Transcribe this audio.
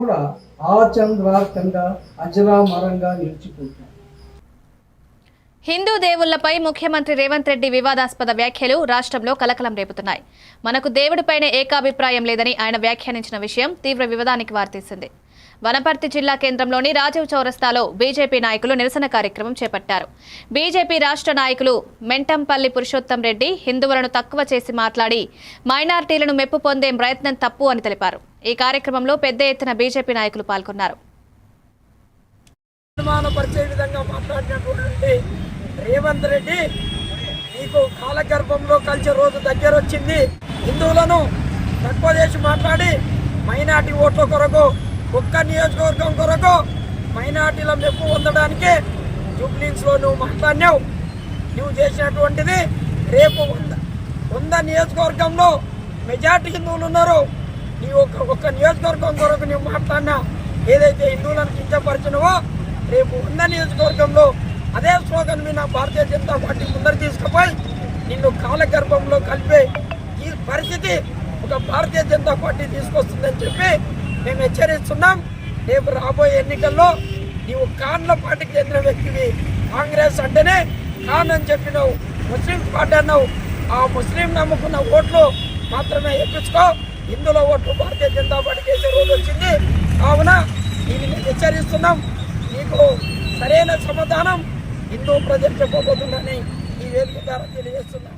కూడా ఆచంద్రార్కంగా అజరామరంగా నిలిచిపోతుంది. హిందూ దేవుళ్లపై ముఖ్యమంత్రి రేవంత్ రెడ్డి వివాదాస్పద వ్యాఖ్యలు రాష్ట్రంలో కలకలం రేపుతున్నాయి. మనకు దేవుడిపైనే ఏకాభిప్రాయం లేదని ఆయన వ్యాఖ్యానించిన విషయం తీవ్ర వివాదానికి వారితీసింది. వనపర్తి జిల్లా కేంద్రంలోని రాజీవ్ చౌరస్తాలో బీజేపీ నాయకులు నిరసన కార్యక్రమం చేపట్టారు. బీజేపీ రాష్ట్ర నాయకులు మెంటంపల్లి పురుషోత్తం రెడ్డి హిందువులను తక్కువ చేసి మాట్లాడి మైనార్టీలను మెప్పు పొందే ప్రయత్నం తప్పు అని తెలిపారు. ఈ కార్యక్రమంలో పెద్ద ఎత్తున బీజేపీ నాయకులు పాల్గొన్నారు. రేవంత్ రెడ్డి నీకు కాలగర్భంలో కలిసే రోజు దగ్గర వచ్చింది. హిందువులను తక్కువ చేసి మాట్లాడి మైనార్టీ ఓట్ల కొరకు, ఒక్క నియోజకవర్గం కొరకు మైనార్టీల మెప్పు పొందడానికి జూబ్లీస్లో నువ్వు మాట్లాడినావు. నువ్వు చేసినటువంటిది రేపు 100 నియోజకవర్గంలో మెజార్టీ హిందువులు ఉన్నారు. నీ ఒక్క నియోజకవర్గం కొరకు నువ్వు మాట్లాడినా ఏదైతే హిందువులను కించపరిచినవో రేపు 100 నియోజకవర్గంలో అదే స్లోగన్ మీద భారతీయ జనతా పార్టీ ముందరు తీసుకుపోయి నిన్ను కాలగర్భంలో కలిపే ఈ పరిస్థితి ఒక భారతీయ జనతా పార్టీ తీసుకొస్తుందని చెప్పి మేము హెచ్చరిస్తున్నాం. రేపు రాబోయే ఎన్నికల్లో నీవు కాన్ల పార్టీకి చెందిన వ్యక్తివి. కాంగ్రెస్ అంటేనే కాన్ అని చెప్పినావు, ముస్లిం పార్టీ అన్నావు. ఆ ముస్లిం నమ్ముకున్న ఓట్లు మాత్రమే ఎక్కించుకో. హిందువుల ఓట్లు భారతీయ జనతా పార్టీకి వేసే రోజు వచ్చింది. కావున దీన్ని హెచ్చరిస్తున్నాం. నీకు సరైన సమాధానం హిందూ ప్రజలు చెప్పబోతుందని ఈ వేదిక ద్వారా తెలియజేస్తున్నాం.